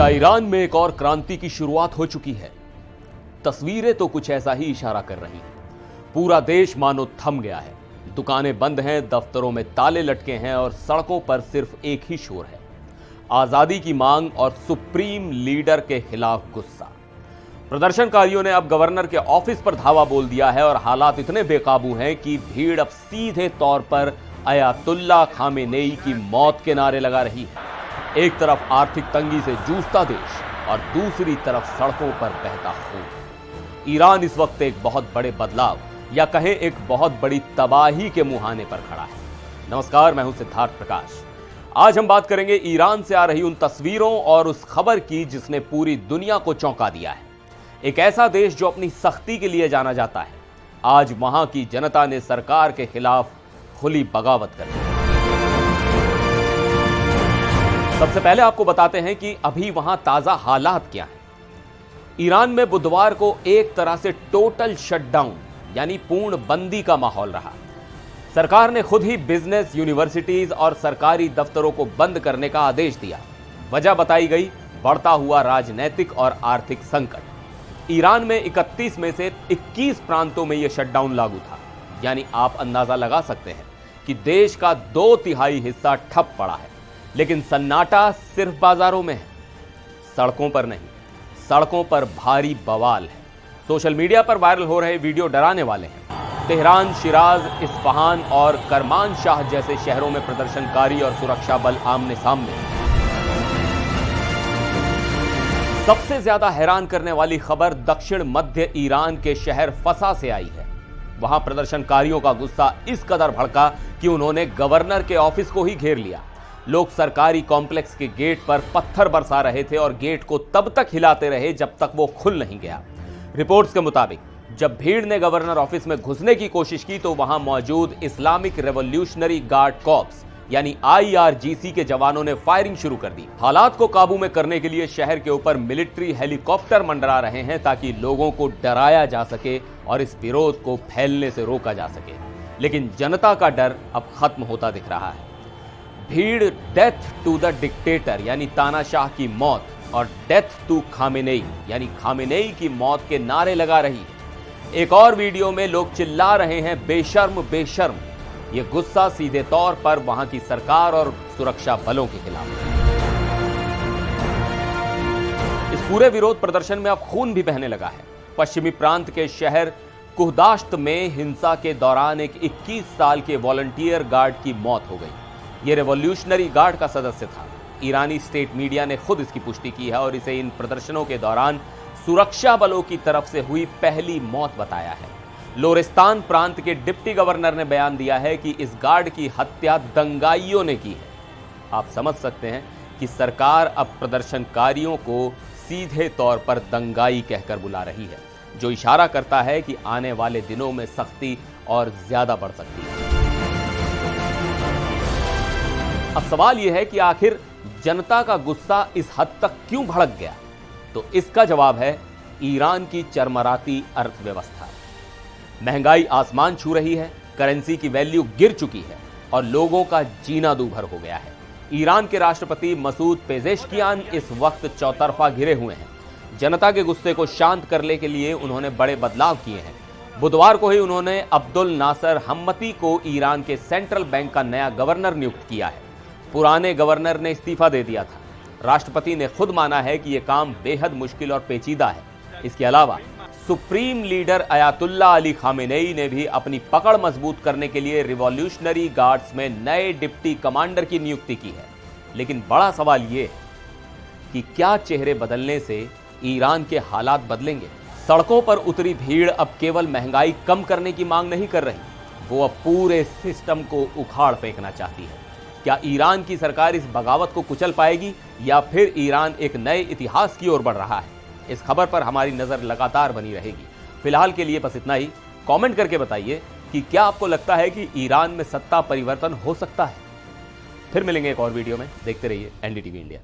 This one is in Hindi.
क्या ईरान में एक और क्रांति की शुरुआत हो चुकी है? तस्वीरें तो कुछ ऐसा ही इशारा कर रही हैं। पूरा देश मानो थम गया है। दुकानें बंद हैं, दफ्तरों में ताले लटके हैं और सड़कों पर सिर्फ एक ही शोर है, आजादी की मांग और सुप्रीम लीडर के खिलाफ गुस्सा। प्रदर्शनकारियों ने अब गवर्नर के ऑफिस पर धावा बोल दिया है और हालात इतने बेकाबू हैं कि भीड़ अब सीधे तौर पर अयातुल्ला खामेनेई की मौत के नारे लगा रही है। एक तरफ आर्थिक तंगी से जूझता देश और दूसरी तरफ सड़कों पर बहता खून। ईरान इस वक्त एक बहुत बड़े बदलाव या कहें एक बहुत बड़ी तबाही के मुहाने पर खड़ा है। नमस्कार, मैं हूं सिद्धार्थ प्रकाश। आज हम बात करेंगे ईरान से आ रही उन तस्वीरों और उस खबर की जिसने पूरी दुनिया को चौंका दिया है। एक ऐसा देश जो अपनी सख्ती के लिए जाना जाता है, आज वहां की जनता ने सरकार के खिलाफ खुली बगावत कर दी। सबसे पहले आपको बताते हैं कि अभी वहां ताजा हालात क्या हैं। ईरान में बुधवार को एक तरह से टोटल शटडाउन यानी पूर्ण बंदी का माहौल रहा। सरकार ने खुद ही बिजनेस, यूनिवर्सिटीज और सरकारी दफ्तरों को बंद करने का आदेश दिया। वजह बताई गई बढ़ता हुआ राजनीतिक और आर्थिक संकट। ईरान में 31 में से 21 प्रांतों में यह शटडाउन लागू था, यानी आप अंदाजा लगा सकते हैं कि देश का 2/3 हिस्सा ठप पड़ा है। लेकिन सन्नाटा सिर्फ बाजारों में है, सड़कों पर नहीं। सड़कों पर भारी बवाल है। सोशल मीडिया पर वायरल हो रहे वीडियो डराने वाले हैं। तेहरान, शिराज, इस्फहान और करमानशाह जैसे शहरों में प्रदर्शनकारी और सुरक्षा बल आमने सामने। सबसे ज्यादा हैरान करने वाली खबर दक्षिण मध्य ईरान के शहर फसा से आई है। वहां प्रदर्शनकारियों का गुस्सा इस कदर भड़का कि उन्होंने गवर्नर के ऑफिस को ही घेर लिया। लोग सरकारी कॉम्प्लेक्स के गेट पर पत्थर बरसा रहे थे और गेट को तब तक हिलाते रहे जब तक वो खुल नहीं गया। रिपोर्ट्स के मुताबिक जब भीड़ ने गवर्नर ऑफिस में घुसने की कोशिश की तो वहां मौजूद इस्लामिक रेवोल्यूशनरी गार्ड कॉर्प्स यानी IRGC के जवानों ने फायरिंग शुरू कर दी। हालात को काबू में करने के लिए शहर के ऊपर मिलिट्री हेलीकॉप्टर मंडरा रहे हैं ताकि लोगों को डराया जा सके और इस विरोध को फैलने से रोका जा सके। लेकिन जनता का डर अब खत्म होता दिख रहा है। भीड़ डेथ टू द डिक्टेटर यानी तानाशाह की मौत और डेथ टू खामेनेई यानी खामेनेई की मौत के नारे लगा रही है। एक और वीडियो में लोग चिल्ला रहे हैं बेशर्म बेशर्म। यह गुस्सा सीधे तौर पर वहां की सरकार और सुरक्षा बलों के खिलाफ है। इस पूरे विरोध प्रदर्शन में अब खून भी बहने लगा है। पश्चिमी प्रांत के शहर कुहदाश्त में हिंसा के दौरान एक 21 साल के वॉलंटियर गार्ड की मौत हो गई। यह रेवोल्यूशनरी गार्ड का सदस्य था। ईरानी स्टेट मीडिया ने खुद इसकी पुष्टि की है और इसे इन प्रदर्शनों के दौरान सुरक्षा बलों की तरफ से हुई पहली मौत बताया है। लोरिस्तान प्रांत के डिप्टी गवर्नर ने बयान दिया है कि इस गार्ड की हत्या दंगाइयों ने की है। आप समझ सकते हैं कि सरकार अब प्रदर्शनकारियों को सीधे तौर पर दंगाई कहकर बुला रही है, जो इशारा करता है कि आने वाले दिनों में सख्ती और ज्यादा बढ़ सकती है। अब सवाल यह है कि आखिर जनता का गुस्सा इस हद तक क्यों भड़क गया? तो इसका जवाब है ईरान की चरमराती अर्थव्यवस्था। महंगाई आसमान छू रही है, करेंसी की वैल्यू गिर चुकी है और लोगों का जीना दूभर हो गया है। ईरान के राष्ट्रपति मसूद पेजेश्कियान इस वक्त चौतरफा घिरे हुए हैं। जनता के गुस्से को शांत करने के लिए उन्होंने बड़े बदलाव किए हैं। बुधवार को ही उन्होंने अब्दुल नासर हम्मती को ईरान के सेंट्रल बैंक का नया गवर्नर नियुक्त किया है। पुराने गवर्नर ने इस्तीफा दे दिया था। राष्ट्रपति ने खुद माना है कि यह काम बेहद मुश्किल और पेचीदा है। इसके अलावा supreme leader Ayatollah Ali Khamenei ने भी अपनी पकड़ मजबूत करने के लिए रिवॉल्यूशनरी गार्ड्स में नए डिप्टी कमांडर की नियुक्ति की है। लेकिन बड़ा सवाल यह है कि क्या चेहरे बदलने से ईरान के हालात बदलेंगे? सड़कों पर उतरी भीड़ अब केवल महंगाई कम करने की मांग नहीं कर रही, वो अब पूरे सिस्टम को उखाड़ फेंकना चाहती है। क्या ईरान की सरकार इस बगावत को कुचल पाएगी या फिर ईरान एक नए इतिहास की ओर बढ़ रहा है? इस खबर पर हमारी नजर लगातार बनी रहेगी। फिलहाल के लिए बस इतना ही। कमेंट करके बताइए कि क्या आपको लगता है कि ईरान में सत्ता परिवर्तन हो सकता है? फिर मिलेंगे एक और वीडियो में। देखते रहिए NDTV इंडिया।